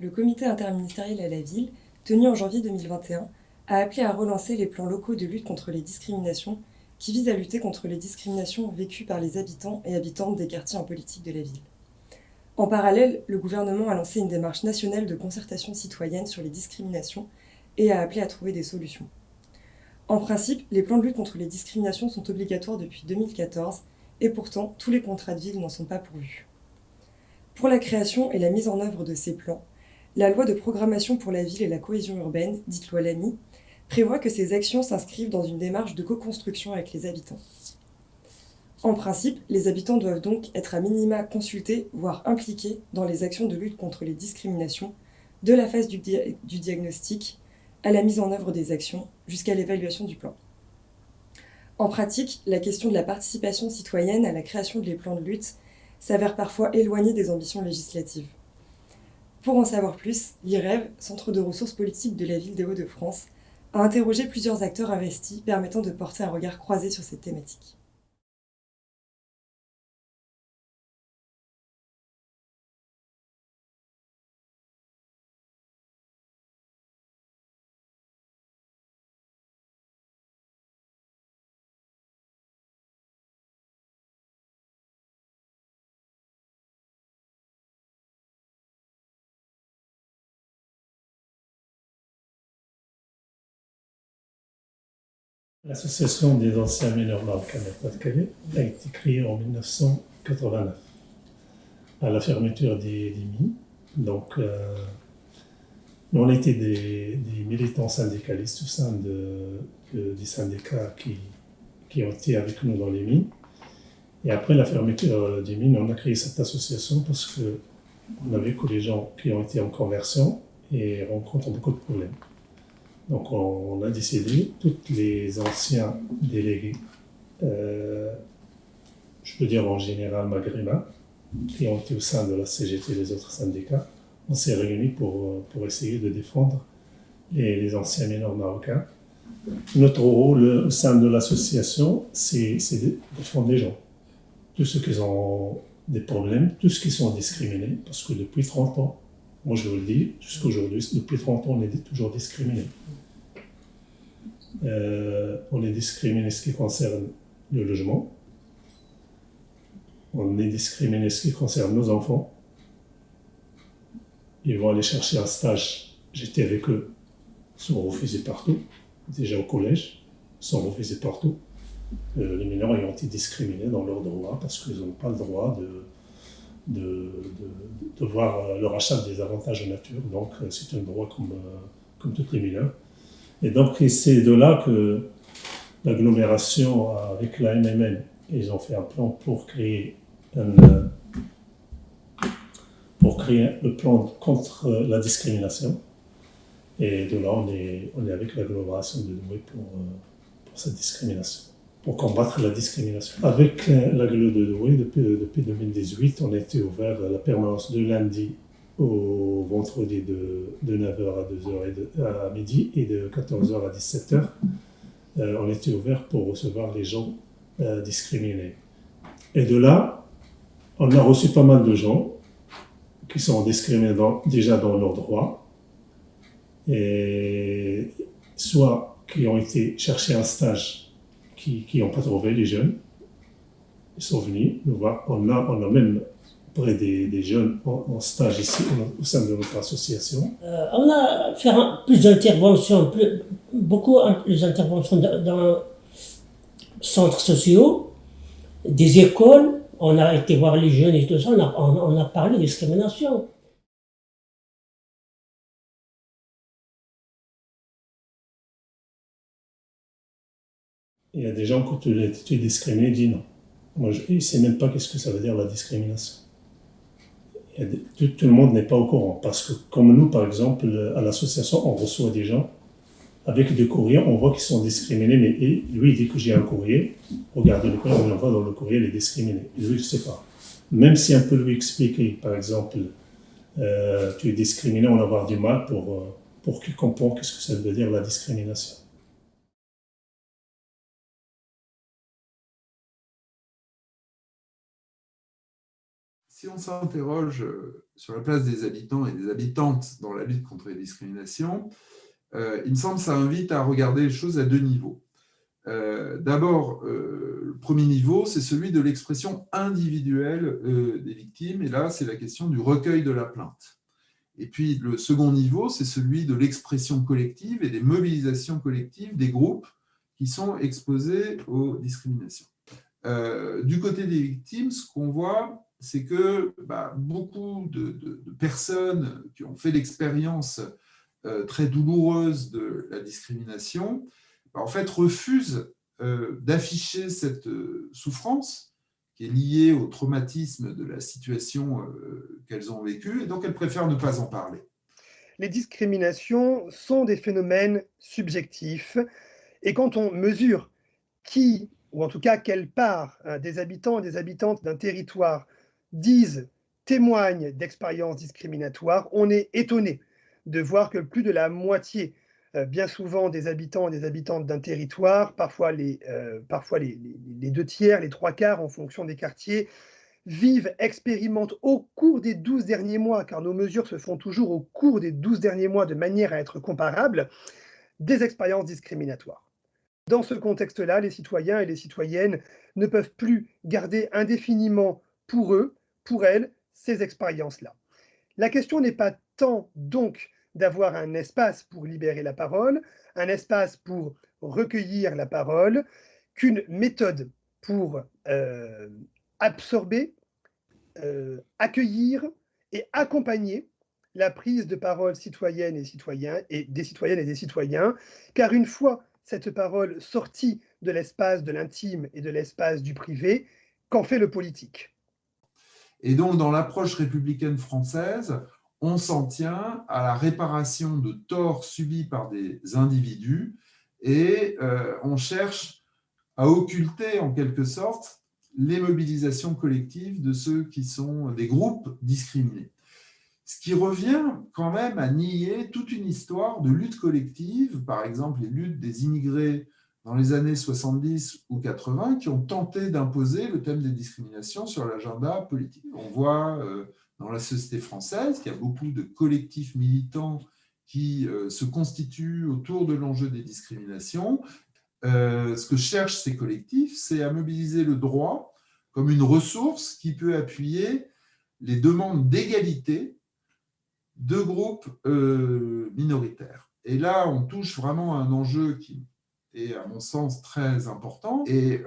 le comité interministériel à la ville, tenu en janvier 2021, a appelé à relancer les plans locaux de lutte contre les discriminations qui visent à lutter contre les discriminations vécues par les habitants et habitantes des quartiers en politique de la ville. En parallèle, le gouvernement a lancé une démarche nationale de concertation citoyenne sur les discriminations et a appelé à trouver des solutions. En principe, les plans de lutte contre les discriminations sont obligatoires depuis 2014 et pourtant, tous les contrats de ville n'en sont pas pourvus. Pour la création et la mise en œuvre de ces plans, la loi de programmation pour la ville et la cohésion urbaine, dite loi Lamy, prévoit que ces actions s'inscrivent dans une démarche de co-construction avec les habitants. En principe, les habitants doivent donc être à minima consultés, voire impliqués dans les actions de lutte contre les discriminations, de la phase du diagnostic à la mise en œuvre des actions, jusqu'à l'évaluation du plan. En pratique, la question de la participation citoyenne à la création des plans de lutte s'avère parfois éloignée des ambitions législatives. Pour en savoir plus, l'IREV, Centre de ressources politiques de la ville des Hauts-de-France, a interrogé plusieurs acteurs investis permettant de porter un regard croisé sur cette thématique. L'association des anciens mineurs marocains de Pas-de-Calais a été créée en 1989 à la fermeture des mines. Donc, nous, on était des militants syndicalistes au sein des syndicats qui ont été avec nous dans les mines. Et après la fermeture des mines, on a créé cette association parce qu'on a vu que les gens qui ont été en conversion et rencontrent beaucoup de problèmes. Donc on a décidé, tous les anciens délégués, je peux dire en général maghrébins, qui ont été au sein de la CGT et les autres syndicats, on s'est réunis pour essayer de défendre les anciens mineurs marocains. Notre rôle au sein de l'association, c'est de défendre les gens. Tous ceux qui ont des problèmes, tous ceux qui sont discriminés, parce que depuis 30 ans, moi je vous le dis, jusqu'à aujourd'hui, depuis 30 ans, on est toujours discriminés. On est discriminé ce qui concerne le logement, on est discriminé ce qui concerne nos enfants. Ils vont aller chercher un stage, j'étais avec eux, ils sont refusés partout, déjà au collège, ils sont refusés partout. Les mineurs ont été discriminés dans leurs droits parce qu'ils n'ont pas le droit de voir leur achat des avantages en nature, donc c'est un droit comme tous les mineurs. Et donc c'est de là que l'agglomération avec la MMN, ils ont fait un plan pour créer le plan contre la discrimination. Et de là, on est avec l'agglomération de Douai pour cette discrimination, pour combattre la discrimination. Avec l'agglo de Douai, depuis 2018, on a été ouvert à la permanence de lundi au vendredi de 9h à 2h à midi et de 14h à 17h. On était ouvert pour recevoir les gens discriminés. Et de là, on a reçu pas mal de gens qui sont discriminés déjà dans leurs droits, et soit qui ont été chercher un stage, qui n'ont pas trouvé, les jeunes. Ils sont venus nous voir. On a même près des jeunes en stage ici, au sein de notre association. On a fait plus d'interventions, beaucoup d'interventions dans centres sociaux, des écoles. On a été voir les jeunes et tout ça, on a parlé de discrimination. Il y a des gens, quand tu es discriminé, disent non. Moi, je ne sais même pas qu'est-ce que ça veut dire la discrimination. Tout le monde n'est pas au courant, parce que comme nous, par exemple, à l'association, on reçoit des gens avec des courriers, on voit qu'ils sont discriminés, mais lui, il dit que j'ai un courrier, regardez le courrier, on l'envoie dans le courrier, il est discriminé. Et lui, je ne sais pas. Même si on peut lui expliquer, par exemple, tu es discriminé, on va avoir du mal pour qu'il comprenne qu'est-ce que ça veut dire la discrimination. Si on s'interroge sur la place des habitants et des habitantes dans la lutte contre les discriminations, il me semble que ça invite à regarder les choses à deux niveaux. D'abord, le premier niveau, c'est celui de l'expression individuelle des victimes, et là, c'est la question du recueil de la plainte. Et puis, le second niveau, c'est celui de l'expression collective et des mobilisations collectives des groupes qui sont exposés aux discriminations. Du côté des victimes, ce qu'on voit, c'est que beaucoup de personnes qui ont fait l'expérience très douloureuse de la discrimination, en fait, refusent d'afficher cette souffrance qui est liée au traumatisme de la situation qu'elles ont vécue, et donc elles préfèrent ne pas en parler. Les discriminations sont des phénomènes subjectifs, et quand on mesure qui, ou en tout cas quelle part des habitants et des habitantes d'un territoire témoignent d'expériences discriminatoires, on est étonné de voir que plus de la moitié, bien souvent des habitants et des habitantes d'un territoire, parfois les 2/3, les 3/4 en fonction des quartiers, expérimentent au cours des 12 derniers mois, car nos mesures se font toujours au cours des 12 derniers mois de manière à être comparables, des expériences discriminatoires. Dans ce contexte-là, les citoyens et les citoyennes ne peuvent plus garder indéfiniment pour eux, pour elles, ces expériences-là. La question n'est pas tant donc d'avoir un espace pour libérer la parole, un espace pour recueillir la parole, qu'une méthode pour absorber, accueillir et accompagner la prise de parole citoyenne et citoyen, et des citoyennes et des citoyens, car une fois cette parole sortie de l'espace de l'intime et de l'espace du privé, qu'en fait le politique? Et donc, dans l'approche républicaine française, on s'en tient à la réparation de torts subis par des individus et on cherche à occulter en quelque sorte les mobilisations collectives de ceux qui sont des groupes discriminés. Ce qui revient quand même à nier toute une histoire de lutte collective, par exemple les luttes des immigrés dans les années 70 ou 80, qui ont tenté d'imposer le thème des discriminations sur l'agenda politique. On voit dans la société française qu'il y a beaucoup de collectifs militants qui se constituent autour de l'enjeu des discriminations. Ce que cherchent ces collectifs, c'est à mobiliser le droit comme une ressource qui peut appuyer les demandes d'égalité de groupes minoritaires. Et là, on touche vraiment à un enjeu qui est, à mon sens, très important. Et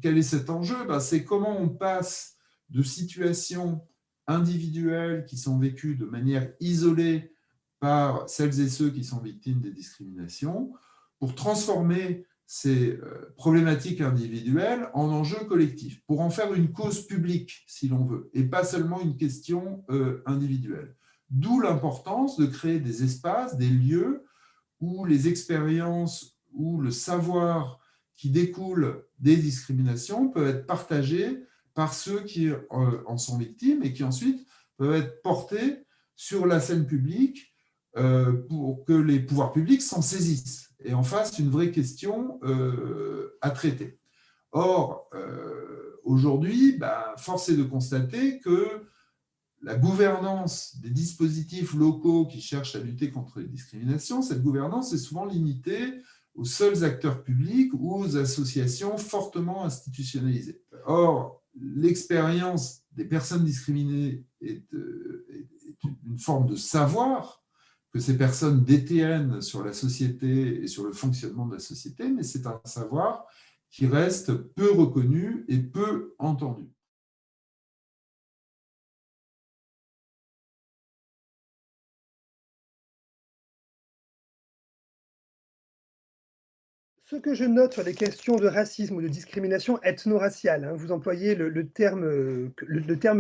quel est cet enjeu? C'est comment on passe de situations individuelles qui sont vécues de manière isolée par celles et ceux qui sont victimes des discriminations pour transformer ces problématiques individuelles en enjeux collectifs, pour en faire une cause publique, si l'on veut, et pas seulement une question individuelle. D'où l'importance de créer des espaces, des lieux où les expériences, où le savoir qui découle des discriminations peut être partagé par ceux qui en sont victimes et qui ensuite peuvent être portés sur la scène publique pour que les pouvoirs publics s'en saisissent et en fassent une vraie question à traiter. Or, aujourd'hui, force est de constater que la gouvernance des dispositifs locaux qui cherchent à lutter contre les discriminations, cette gouvernance est souvent limitée aux seuls acteurs publics ou aux associations fortement institutionnalisées. Or, l'expérience des personnes discriminées est une forme de savoir que ces personnes détiennent sur la société et sur le fonctionnement de la société, mais c'est un savoir qui reste peu reconnu et peu entendu. Ce que je note sur les questions de racisme ou de discrimination ethno-raciale, vous employez le terme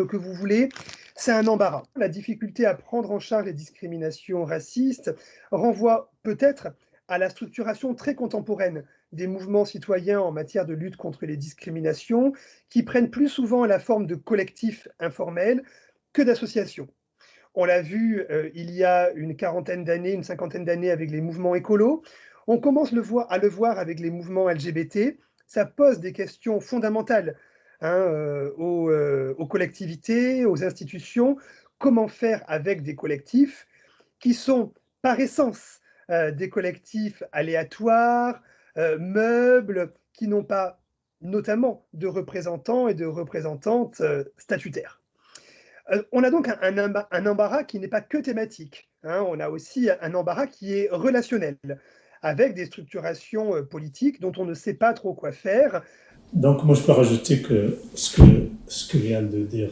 que vous voulez, c'est un embarras. La difficulté à prendre en charge les discriminations racistes renvoie peut-être à la structuration très contemporaine des mouvements citoyens en matière de lutte contre les discriminations, qui prennent plus souvent la forme de collectifs informels que d'associations. On l'a vu il y a une cinquantaine d'années avec les mouvements écolos. On commence à le voir avec les mouvements LGBT. Ça pose des questions fondamentales aux collectivités, aux institutions, comment faire avec des collectifs qui sont par essence des collectifs aléatoires, meubles, qui n'ont pas notamment de représentants et de représentantes statutaires. On a donc un embarras qui n'est pas que thématique, hein, on a aussi un embarras qui est relationnel, avec des structurations politiques dont on ne sait pas trop quoi faire. Donc, moi, je peux rajouter que ce que vient de dire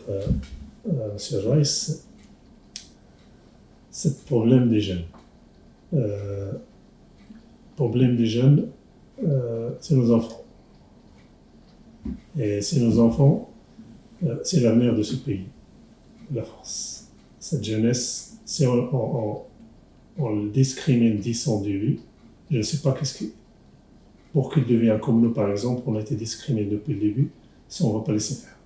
M. Joyce, c'est le problème des jeunes. Le problème des jeunes, c'est nos enfants. Et c'est nos enfants, c'est l'avenir de ce pays, de la France. Cette jeunesse, si on le discrimine dès son début, je ne sais pas pour qu'il devienne comme nous, par exemple, on a été discriminés depuis le début, si on ne va pas laisser faire.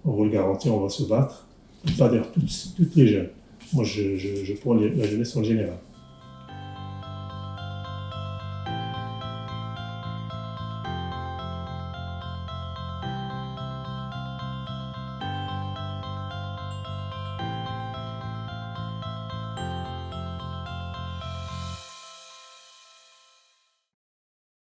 On vous le garantit, on va se battre, pas dire toutes les jeunes. Moi, je prends la jeunesse en général.